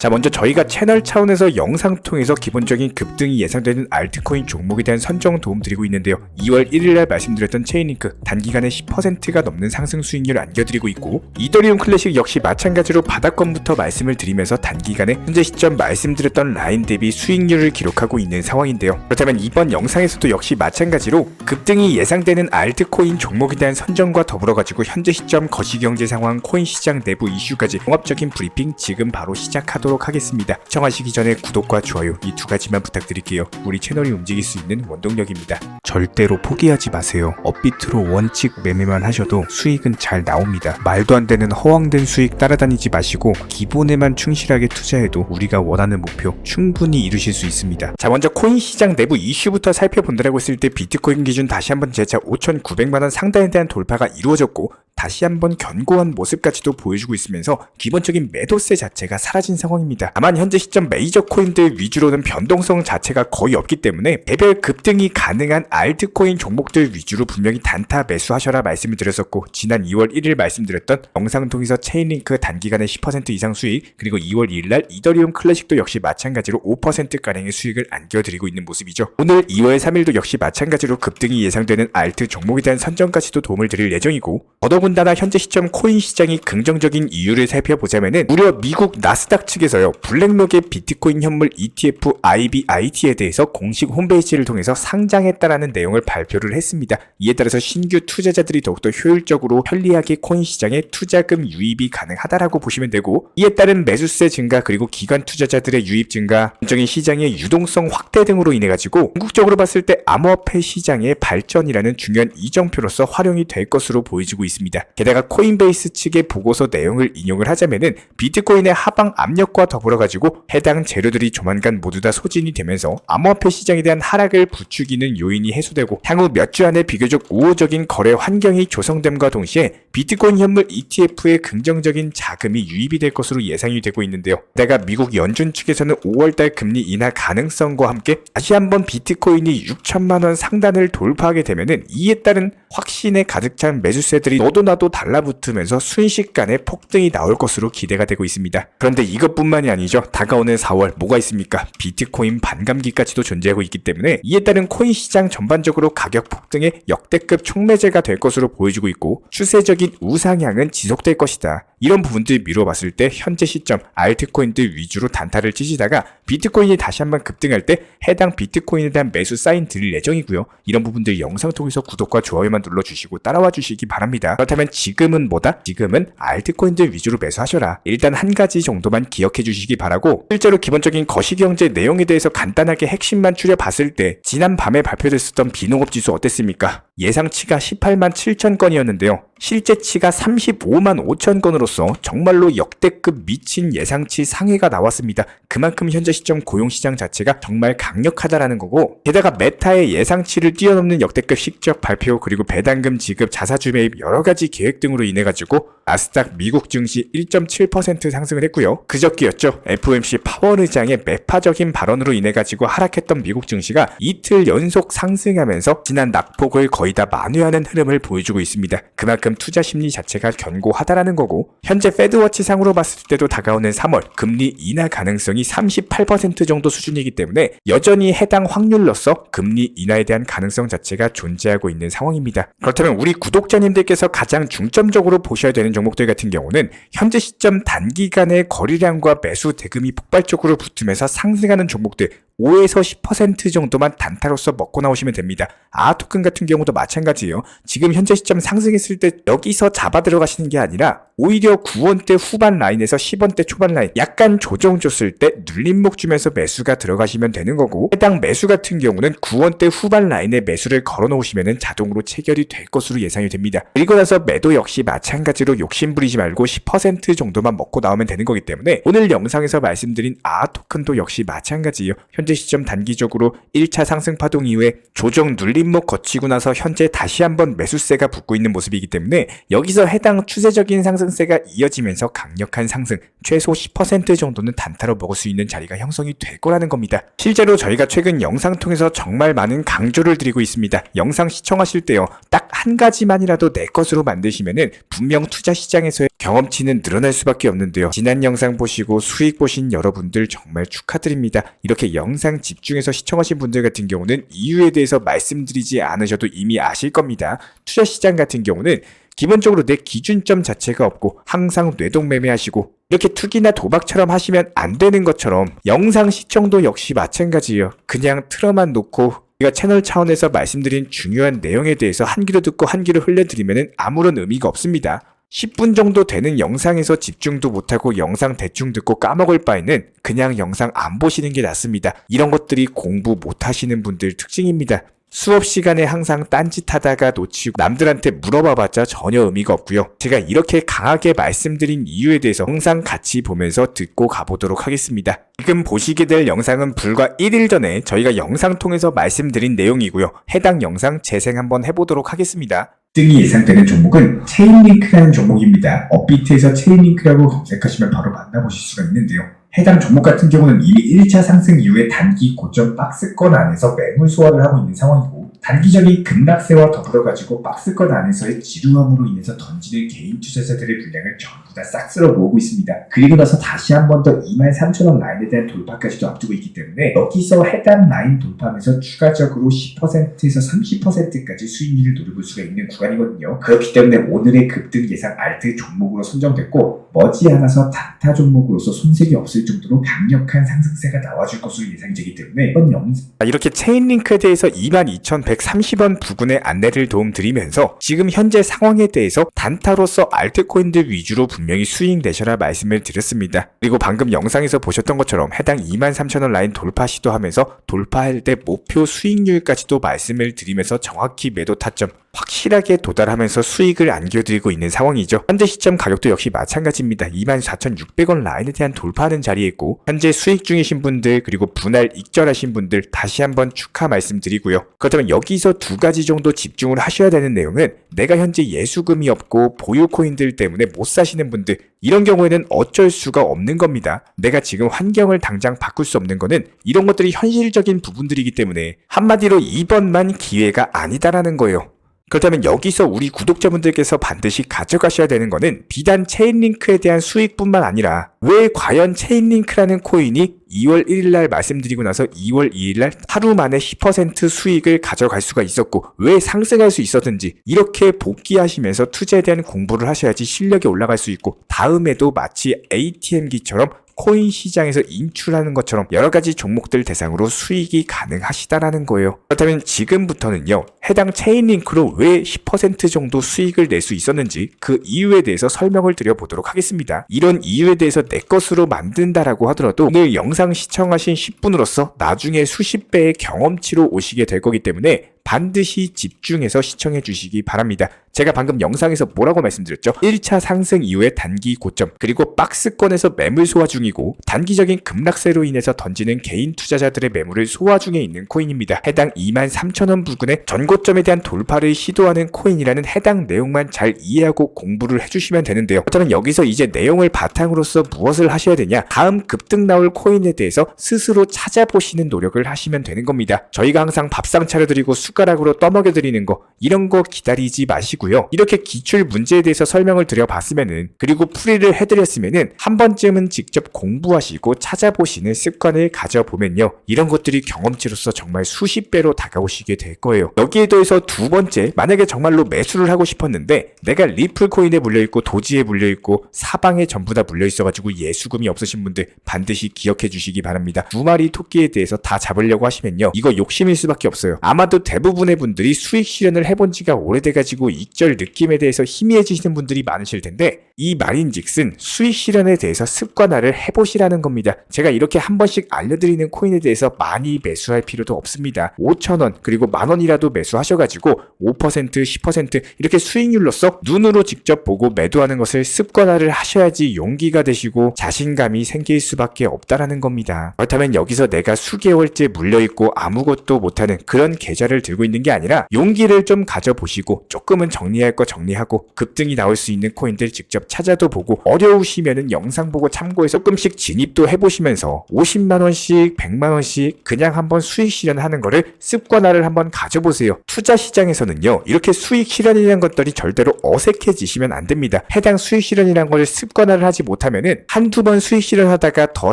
자, 먼저 저희가 채널 차원에서 영상 통해서 기본적인 급등이 예상되는 알트코인 종목에 대한 선정 도움 드리고 있는데요. 2월 1일날 말씀드렸던 체인링크 단기간에 10%가 넘는 상승 수익률을 안겨드리고 있고, 이더리움 클래식 역시 마찬가지로 바닥권부터 말씀을 드리면서 단기간에 현재 시점 말씀드렸던 라인 대비 수익률을 기록하고 있는 상황인데요. 그렇다면 이번 영상에서도 역시 마찬가지로 급등이 예상되는 알트코인 종목에 대한 선정과 더불어 가지고 현재 시점 거시경제 상황, 코인 시장 내부 이슈까지 종합적인 브리핑 지금 바로 시작하도록 하겠습니다. 시청하시기 전에 구독과 좋아요 이 두 가지만 부탁드릴게요. 우리 채널이 움직일 수 있는 원동력입니다. 절대로 포기하지 마세요. 업비트로 원칙 매매만 하셔도 수익은 잘 나옵니다. 말도 안 되는 허황된 수익 따라다니지 마시고 기본에만 충실하게 투자해도 우리가 원하는 목표 충분히 이루실 수 있습니다. 자, 먼저 코인 시장 내부 이슈부터 살펴본다라고 했을 때 비트코인 기준 다시 한번 재차 5,900만원 상단에 대한 돌파가 이루어졌고, 다시 한번 견고한 모습까지도 보여주고 있으면서 기본적인 매도세 자체가 사라진 상황입니다. 다만 현재 시점 메이저 코인들 위주로는 변동성 자체가 거의 없기 때문에 개별 급등이 가능한 알트코인 종목들 위주로 분명히 단타 매수하셔라 말씀을 드렸었고, 지난 2월 1일 말씀드렸던 영상 통해서 체인링크 단기간에 10% 이상 수익, 그리고 2월 2일날 이더리움 클래식도 역시 마찬가지로 5%가량의 수익을 안겨드리고 있는 모습이죠. 오늘 2월 3일도 역시 마찬가지로 급등이 예상되는 알트 종목에 대한 선정까지도 도움을 드릴 예정이고, 더더군다나 현재 시점 코인 시장이 긍정적인 이유를 살펴보자면은 무려 미국 나스닥 측에서요, 블랙록의 비트코인 현물 ETF IBIT에 대해서 공식 홈페이지를 통해서 상장했다라는 내용을 발표를 했습니다. 이에 따라서 신규 투자자들이 더욱더 효율적으로 편리하게 코인 시장에 투자금 유입이 가능하다라고 보시면 되고, 이에 따른 매수세 증가 그리고 기관 투자자들의 유입 증가, 전적인 시장의 유동성 확대 등으로 인해 가지고 궁극적으로 봤을 때 암호화폐 시장의 발전이라는 중요한 이정표로서 활용이 될 것으로 보여지고 있습니다. 게다가 코인베이스 측의 보고서 내용을 인용을 하자면은 비트코인의 하방 압력과 더불어 가지고 해당 재료들이 조만간 모두 다 소진이 되면서 암호화폐 시장에 대한 하락을 부추기는 요인이 해소되고, 향후 몇 주 안에 비교적 우호적인 거래 환경이 조성됨과 동시에 비트코인 현물 ETF에 긍정적인 자금이 유입이 될 것으로 예상이 되고 있는데요. 게다가 미국 연준 측에서는 5월달 금리 인하 가능성과 함께 다시 한번 비트코인이 6천만원 상단을 돌파하게 되면은 이에 따른 확신에 가득 찬 매수세들이 너도 나도 달라붙으면서 순식간에 폭등이 나올 것으로 기대가 되고 있습니다. 그런데 이것뿐만이 아니죠. 다가오는 4월 뭐가 있습니까? 비트코인 반감기까지도 존재하고 있기 때문에 이에 따른 코인 시장 전반적으로 가격 폭등의 역대급 촉매제가 될 것으로 보여지고 있고, 추세적인 우상향은 지속될 것이다. 이런 부분들 미뤄봤을 때 현재 시점 알트코인들 위주로 단타를 치시다가 비트코인이 다시 한번 급등할 때 해당 비트코인에 대한 매수 사인 드릴 예정이고요. 이런 부분들 영상 통해서 구독과 좋아요만 눌러주시고 따라와 주시기 바랍니다. 그렇다면 지금은 뭐다? 지금은 알트코인들 위주로 매수하셔라. 일단 한 가지 정도만 기억해 주시기 바라고, 실제로 기본적인 거시경제 내용에 대해서 간단하게 핵심만 추려봤을 때 지난 밤에 발표됐었던 비농업지수 어땠습니까? 예상치가 18만 7천 건이었는데요. 실제치가 35만 5천 건으로서 정말로 역대급 미친 예상치 상회가 나왔습니다. 그만큼 현재 시점 고용시장 자체가 정말 강력하다라는 거고, 게다가 메타의 예상치를 뛰어넘는 역대급 실적 발표, 그리고 배당금 지급, 자사주 매입 여러가지 계획 등으로 인해 가지고 나스닥 미국 증시 1.7% 상승을 했고요. 그저께였죠. FOMC 파월 의장의 매파적인 발언으로 인해 가지고 하락했던 미국 증시가 이틀 연속 상승하면서 지난 낙폭을 거의 다 만회하는 흐름을 보여주고 있습니다. 그만큼 투자 심리 자체가 견고하다라는 거고, 현재 페드워치 상으로 봤을 때도 다가오는 3월 금리 인하 가능성이 38% 정도 수준이기 때문에 여전히 해당 확률로서 금리 인하에 대한 가능성 자체가 존재하고 있는 상황입니다. 그렇다면 우리 구독자님들께서 가장 중점적으로 보셔야 되는 종목들 같은 경우는 현재 시점 단기간의 거래량과 매수 대금이 폭발적으로 붙으면서 상승하는 종목들 5에서 10% 정도만 단타로서 먹고 나오시면 됩니다. 아토큰 같은 경우도 마찬가지예요. 지금 현재 시점 상승했을 때 여기서 잡아 들어가시는 게 아니라 오히려 9원대 후반 라인에서 10원대 초반 라인 약간 조정 줬을 때 눌림목 주면서 매수가 들어가시면 되는 거고, 해당 매수 같은 경우는 9원대 후반 라인에 매수를 걸어 놓으시면 자동으로 체결이 될 것으로 예상이 됩니다. 그리고 나서 매도 역시 마찬가지로 욕심 부리지 말고 10% 정도만 먹고 나오면 되는 거기 때문에 오늘 영상에서 말씀드린 아토큰도 역시 마찬가지예요. 현재 시점 단기적으로 1차 상승 파동 이후에 조정 눌림목 거치고 나서 현재 다시 한번 매수세가 붙고 있는 모습이기 때문에 여기서 해당 추세적인 상승세가 이어지면서 강력한 상승, 최소 10% 정도는 단타로 먹을 수 있는 자리가 형성이 될 거라는 겁니다. 실제로 저희가 최근 영상 통해서 정말 많은 강조를 드리고 있습니다. 영상 시청하실 때요, 딱 한 가지만이라도 내 것으로 만드시면은 분명 투자 시장에서의 경험치는 늘어날 수밖에 없는데요. 지난 영상 보시고 수익 보신 여러분들 정말 축하드립니다. 이렇게 영상 집중해서 시청하신 분들 같은 경우는 이유에 대해서 말씀드리지 않으셔도 이미 아실 겁니다. 투자 시장 같은 경우는 기본적으로 내 기준점 자체가 없고 항상 뇌동매매하시고 이렇게 투기나 도박처럼 하시면 안 되는 것처럼 영상 시청도 역시 마찬가지예요. 그냥 틀어만 놓고 제가 채널 차원에서 말씀드린 중요한 내용에 대해서 한 귀로 듣고 한 귀로 흘려드리면 아무런 의미가 없습니다. 10분 정도 되는 영상에서 집중도 못하고 영상 대충 듣고 까먹을 바에는 그냥 영상 안 보시는 게 낫습니다. 이런 것들이 공부 못하시는 분들 특징입니다. 수업 시간에 항상 딴짓하다가 놓치고 남들한테 물어봐봤자 전혀 의미가 없고요. 제가 이렇게 강하게 말씀드린 이유에 대해서 영상 같이 보면서 듣고 가보도록 하겠습니다. 지금 보시게 될 영상은 불과 1일 전에 저희가 영상 통해서 말씀드린 내용이고요. 해당 영상 재생 한번 해보도록 하겠습니다. 등이 예상되는 종목은 체인링크라는 종목입니다. 업비트에서 체인링크라고 검색하시면 바로 만나보실 수가 있는데요. 해당 종목 같은 경우는 이미 1차 상승 이후에 단기 고점 박스권 안에서 매물 소화를 하고 있는 상황이고 단기적인 급락세와 더불어가지고 박스권 안에서의 지루함으로 인해서 던지는 개인 투자자들의 물량을 전부 다 싹 쓸어 모으고 있습니다. 그리고 나서 다시 한 번 더 23,000원 라인에 대한 돌파까지도 앞두고 있기 때문에 여기서 해당 라인 돌파하면서 추가적으로 10%에서 30%까지 수익률을 노려볼 수가 있는 구간이거든요. 그렇기 때문에 오늘의 급등 예상 알트 종목으로 선정됐고 머지않아서 단타 종목으로서 손색이 없을 정도로 강력한 상승세가 나와줄 것으로 예상이 되기 때문에 이번 영상 이렇게 체인링크에 대해서 22,130원 부근의 안내를 도움드리면서 지금 현재 상황에 대해서 단타로서 알트코인들 위주로 분명히 수익 내셔라 말씀을 드렸습니다. 그리고 방금 영상에서 보셨던 것처럼 해당 23,000원 라인 돌파 시도하면서 돌파할 때 목표 수익률까지도 말씀을 드리면서 정확히 매도 타점 확실하게 도달하면서 수익을 안겨드리고 있는 상황이죠. 현재 시점 가격도 역시 마찬가지입니다. 24,600원 라인에 대한 돌파하는 자리에 있고 현재 수익 중이신 분들 그리고 분할 익절하신 분들 다시 한번 축하 말씀드리고요. 그렇다면 여기서 두 가지 정도 집중을 하셔야 되는 내용은 내가 현재 예수금이 없고 보유 코인들 때문에 못 사시는 분들 이런 경우에는 어쩔 수가 없는 겁니다. 내가 지금 환경을 당장 바꿀 수 없는 거는 이런 것들이 현실적인 부분들이기 때문에 한마디로 이번만 기회가 아니다라는 거예요. 그렇다면 여기서 우리 구독자분들께서 반드시 가져가셔야 되는 거는 비단 체인링크에 대한 수익뿐만 아니라 왜 과연 체인링크라는 코인이 2월 1일날 말씀드리고 나서 2월 2일날 하루 만에 10% 수익을 가져갈 수가 있었고 왜 상승할 수 있었는지 이렇게 복귀하시면서 투자에 대한 공부를 하셔야지 실력이 올라갈 수 있고 다음에도 마치 ATM기처럼 코인 시장에서 인출하는 것처럼 여러 가지 종목들 대상으로 수익이 가능하시다라는 거예요. 그렇다면 지금부터는요. 해당 체인링크로 왜 10% 정도 수익을 낼 수 있었는지 그 이유에 대해서 설명을 드려보도록 하겠습니다. 이런 이유에 대해서 내 것으로 만든다라고 하더라도 오늘 영상 시청하신 10분으로서 나중에 수십 배의 경험치로 오시게 될 거기 때문에 반드시 집중해서 시청해 주시기 바랍니다. 제가 방금 영상에서 뭐라고 말씀드렸죠? 1차 상승 이후에 단기 고점 그리고 박스권에서 매물 소화 중이고 단기적인 급락세로 인해서 던지는 개인 투자자들의 매물을 소화 중에 있는 코인입니다. 해당 23,000원 부근의 전고점에 대한 돌파를 시도하는 코인이라는 해당 내용만 잘 이해하고 공부를 해주시면 되는데요. 그렇다면 여기서 이제 내용을 바탕으로서 무엇을 하셔야 되냐? 다음 급등 나올 코인에 대해서 스스로 찾아보시는 노력을 하시면 되는 겁니다. 저희가 항상 밥상 차려드리고 숟가락으로 떠먹여드리는 거 이런 거 기다리지 마시고요. 이렇게 기출 문제에 대해서 설명을 드려봤으면은 그리고 풀이를 해드렸으면은 한 번쯤은 직접 공부하시고 찾아보시는 습관을 가져보면요. 이런 것들이 경험치로서 정말 수십 배로 다가오시게 될 거예요. 여기에 더해서 두 번째 만약에 정말로 매수를 하고 싶었는데 내가 리플 코인에 물려있고 도지에 물려있고 사방에 전부 다 물려있어가지고 예수금이 없으신 분들 반드시 기억해 주시기 바랍니다. 두 마리 토끼에 대해서 다 잡으려고 하시면요. 이거 욕심일 수밖에 없어요. 아마도 대부분의 분들이 수익 실현을 해본 지가 오래돼가지고 익절 느낌에 대해서 희미해지시는 분들이 많으실 텐데 이 말인즉슨 수익 실현에 대해서 습관화를 해보시라는 겁니다. 제가 이렇게 한 번씩 알려드리는 코인에 대해서 많이 매수할 필요도 없습니다. 5,000원 그리고 만원이라도 매수하셔가지고 5% 10% 이렇게 수익률로서 눈으로 직접 보고 매도하는 것을 습관화를 하셔야지 용기가 되시고 자신감이 생길 수밖에 없다라는 겁니다. 그렇다면 여기서 내가 수개월째 물려있고 아무것도 못하는 그런 계좌를 들고 있는 게 아니라 용기를 좀 가져보시고 조금은 정리할 거 정리하고 급등이 나올 수 있는 코인들 직접 찾아도 보고 어려우시면은 영상 보고 참고해서 조금씩 진입도 해보시면서 50만원씩 100만원씩 그냥 한번 수익 실현하는 거를 습관화를 한번 가져보세요. 투자 시장에서는요 이렇게 수익 실현이라는 것들이 절대로 어색해지시면 안 됩니다. 해당 수익 실현이라는 걸 습관화를 하지 못하면은 한두 번 수익 실현하다가 더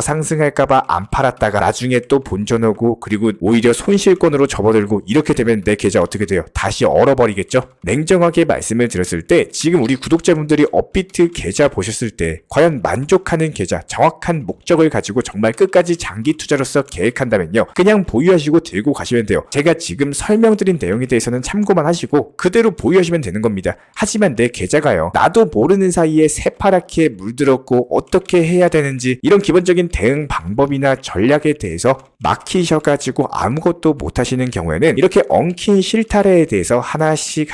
상승할까봐 안 팔았다가 나중에 또 본전 오고 그리고 오히려 손실권으로 접어들고 이렇게 되면 내 계좌 어떻게 돼요? 다시 얼어버리겠죠? 냉정하게 말씀을 드렸을 때 지금 우리 구독자분들이 업비트 계좌 보셨을 때 과연 만족하는 계좌, 정확한 목적을 가지고 정말 끝까지 장기 투자로서 계획한다면요 그냥 보유하시고 들고 가시면 돼요. 제가 지금 설명드린 내용에 대해서는 참고만 하시고 그대로 보유하시면 되는 겁니다. 하지만 내 계좌가요 나도 모르는 사이에 새파랗게 물들었고 어떻게 해야 되는지 이런 기본적인 대응 방법이나 전략에 대해서 막히셔가지고 아무것도 못하시는 경우에는 이렇게 엉킨 실타래에 대해서 하나씩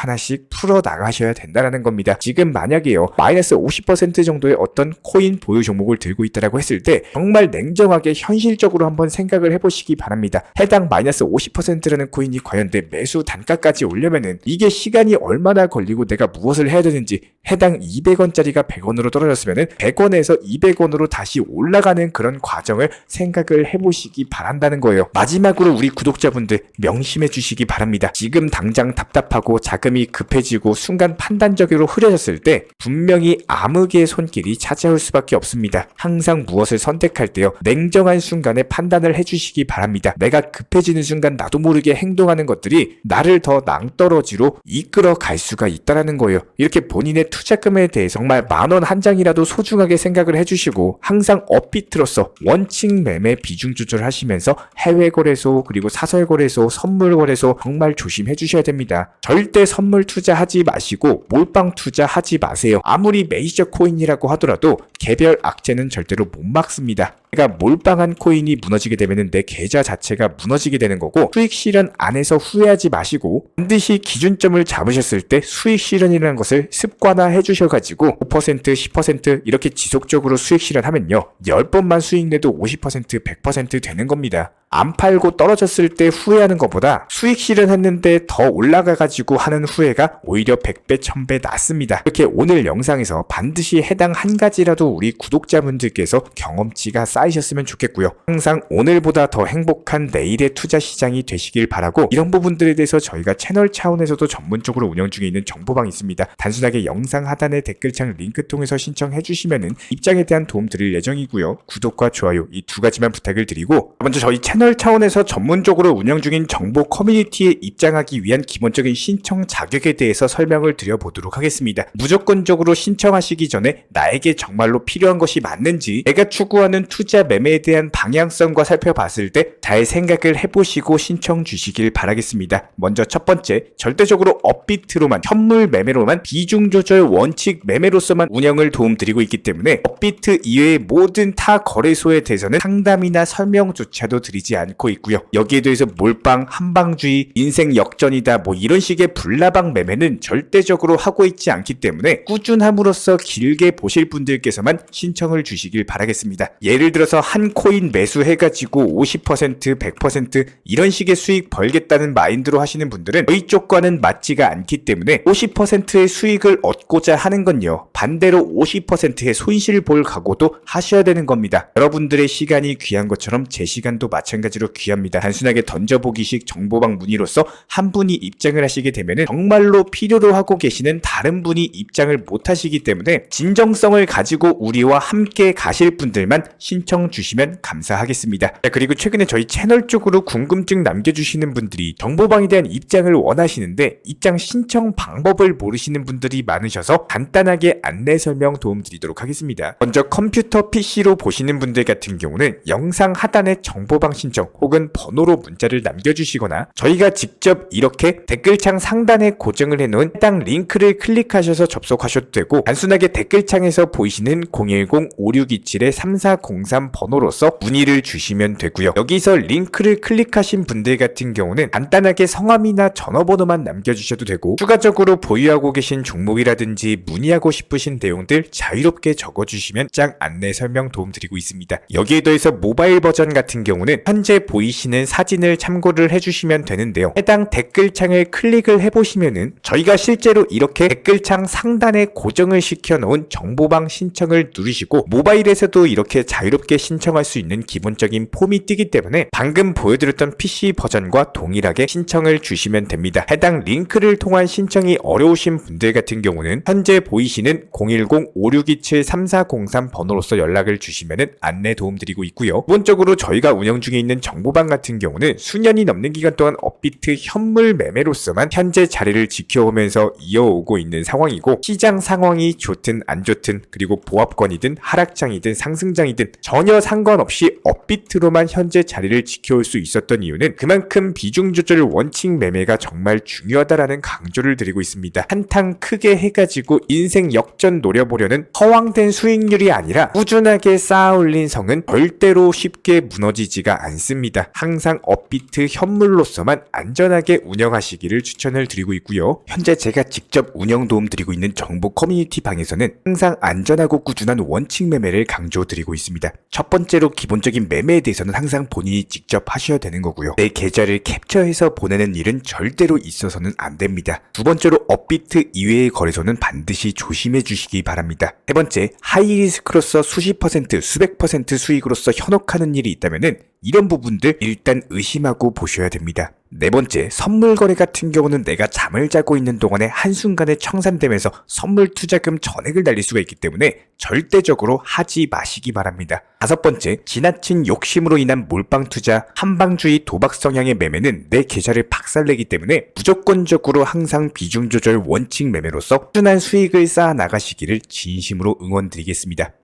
풀어 나가셔야 된다는 겁니다. 지금 만약에요 마이너스 50% 정도의 어떤 코인 보유 종목을 들고 있다라고 했을 때 정말 냉정하게 현실적으로 한번 생각을 해보시기 바랍니다. 해당 마이너스 50%라는 코인이 과연 내 매수 단가까지 오려면은 이게 시간이 얼마나 걸리고 내가 무엇을 해야 되는지 해당 200원짜리가 100원으로 떨어졌으면은 100원에서 200원으로 다시 올라가는 그런 과정을 생각을 해보시기 바란다는 거예요. 마지막으로 우리 구독자분들 명심해 주시기 바랍니다. 지금 당장 답답하고 자금이 급해지고 순간 판단적으로 흐려졌을 때 분명히 암흑의 손길이 찾아올 수밖에 없습니다. 항상 무엇을 선택할 때요 냉정한 순간에 판단을 해주시기 바랍니다. 내가 급해지는 순간 나도 모르게 행동하는 것들이 나를 더 낭떠러지로 이끌어 갈 수가 있다는 거예요. 이렇게 본인의 투자금에 대해 정말 만원 한 장이라도 소중하게 생각을 해주시고 항상 업비트로서 원칙 매매 비중 조절하시면서 해외 거래소 그리고 사설 거래소 선물 거래소 정말 조심해 주셔야 됩니다. 절대 선물 투자하지 마시고 몰빵 투자하지 마세요. 아무리 메이저 코인이라고 하더라도 개별 악재는 절대로 못 막습니다. 내가 몰빵한 코인이 무너지게 되면 내 계좌 자체가 무너지게 되는 거고 수익 실현 안 해서 후회하지 마시고 반드시 기준점을 잡으셨을 때 수익 실현이라는 것을 습관화해 주셔가지고 5% 10% 이렇게 지속적으로 수익 실현하면요 10번만 수익 내도 50% 100% 되는 겁니다. 안 팔고 떨어졌을 때 후회하는 것보다 수익 실현했는데 더 올라가가지고 하는 후회가 오히려 100배 1000배 낫습니다. 이렇게 오늘 영상에서 반드시 해당 한 가지라도 우리 구독자분들께서 경험치가 쌓이셨으면 좋겠고요. 항상 오늘보다 더 행복한 내일의 투자 시장이 되시길 바라고 이런 부분들에 대해서 저희가 채널 차원에서도 전문적으로 운영 중에 있는 정보방이 있습니다. 단순하게 영상 하단의 댓글창 링크 통해서 신청해 주시면은 입장에 대한 도움 드릴 예정이고요. 구독과 좋아요 이 두 가지만 부탁을 드리고 먼저 저희 채널 차원에서 전문적으로 운영 중인 정보 커뮤니티에 입장하기 위한 기본적인 신청 자격에 대해서 설명을 드려보도록 하겠습니다. 무조건적으로 신청하시기 전에 나에게 정말로 필요한 것이 맞는지 내가 추구하는 투자 매매에 대한 방향성과 살펴봤을 때 잘 생각을 해보시고 신청 주시길 바라겠습니다. 먼저 첫 번째, 절대적으로 업비트로만 현물 매매로만 비중 조절 원칙 매매로서만 운영을 도움드리고 있기 때문에 업비트 이외의 모든 타 거래소에 대해서는 상담이나 설명조차도 드리지 않고 있고요. 여기에 대해서 몰빵, 한방주의, 인생 역전이다 뭐 이런 식의 불나방 매매는 절대적으로 하고 있지 않기 때문에 꾸준함으로써 길게 보실 분들께서만 신청을 주시길 바라겠습니다. 예를 들어서 한 코인 매수해가지고 50%, 100% 이런 식의 수익 벌겠다는 마인드로 하시는 분들은 저희 쪽과는 맞지가 않기 때문에 50%의 수익을 얻고자 하는 건요. 반대로 50%의 손실 볼 각오도 하셔야 되는 겁니다. 여러분들의 시간이 귀한 것처럼 제 시간도 마찬가지로 귀합니다. 단순하게 던져보기식 정보방 문의로서 한 분이 입장을 하시게 되면 정말로 필요로 하고 계시는 다른 분이 입장을 못 하시기 때문에 진정성을 가지고 우리와 함께 가실 분들만 신청 주시면 감사하겠습니다. 자, 그리고 최근에 저희 채널 쪽으로 궁금증 남겨주시는 분들이 정보방에 대한 입장을 원하시는데 입장 신청 방법을 모르시는 분들이 많으셔서 간단하게 안내 설명 도움드리도록 하겠습니다. 먼저 컴퓨터 PC로 보시는 분들 같은 경우는 영상 하단에 정보방 신청 혹은 번호로 문자를 남겨주시거나 저희가 직접 이렇게 댓글창 상단에 고정을 해놓은 해당 링크를 클릭하셔서 접속하셔도 되고 단순하게 댓글창에서 보이시는 010-5627-3404 3403 번호로서 문의를 주시면 되고요. 여기서 링크를 클릭하신 분들 같은 경우는 간단하게 성함이나 전화번호만 남겨주셔도 되고 추가적으로 보유하고 계신 종목이라든지 문의하고 싶으신 내용들 자유롭게 적어주시면 장 안내 설명 도움드리고 있습니다. 여기에 더해서 모바일 버전 같은 경우는 현재 보이시는 사진을 참고를 해주시면 되는데요. 해당 댓글창을 클릭을 해보시면은 저희가 실제로 이렇게 댓글창 상단에 고정을 시켜놓은 정보방 신청을 누르시고 모바일에서도 이렇게 자유롭게 신청할 수 있는 기본적인 폼이 뜨기 때문에 방금 보여드렸던 PC 버전과 동일하게 신청을 주시면 됩니다. 해당 링크를 통한 신청이 어려우신 분들 같은 경우는 현재 보이시는 010-5627-3403 번호로서 연락을 주시면 안내 도움드리고 있고요. 기본적으로 저희가 운영 중에 있는 정보방 같은 경우는 수년이 넘는 기간 동안 업비트 현물 매매로서만 현재 자리를 지켜오면서 이어오고 있는 상황이고 시장 상황이 좋든 안 좋든 그리고 보합권이든 하락장이든 상승장이든 전혀 상관없이 업비트로만 현재 자리를 지켜올 수 있었던 이유는 그만큼 비중 조절 원칙 매매가 정말 중요하다라는 강조를 드리고 있습니다. 한탕 크게 해가지고 인생 역전 노려보려는 허황된 수익률이 아니라 꾸준하게 쌓아올린 성은 절대로 쉽게 무너지지가 않습니다. 항상 업비트 현물로서만 안전하게 운영하시기를 추천을 드리고 있고요. 현재 제가 직접 운영 도움 드리고 있는 정보 커뮤니티 방에서는 항상 안전하고 꾸준한 원칙 매매를 강조드리고 있습니다. 첫 번째로 기본적인 매매에 대해서는 항상 본인이 직접 하셔야 되는 거고요. 내 계좌를 캡처해서 보내는 일은 절대로 있어서는 안 됩니다. 두 번째로 업비트 이외의 거래소는 반드시 조심해 주시기 바랍니다. 세 번째, 하이리스크로서 수십 퍼센트, 수백 퍼센트 수익으로서 현혹하는 일이 있다면은 이런 부분들 일단 의심하고 보셔야 됩니다. 네 번째, 선물 거래 같은 경우는 내가 잠을 자고 있는 동안에 한순간에 청산되면서 선물 투자금 전액을 날릴 수가 있기 때문에 절대적으로 하지 마시기 바랍니다. 다섯 번째, 지나친 욕심으로 인한 몰빵 투자, 한방주의 도박 성향의 매매는 내 계좌를 박살내기 때문에 무조건적으로 항상 비중 조절 원칙 매매로서 꾸준한 수익을 쌓아 나가시기를 진심으로 응원드리겠습니다.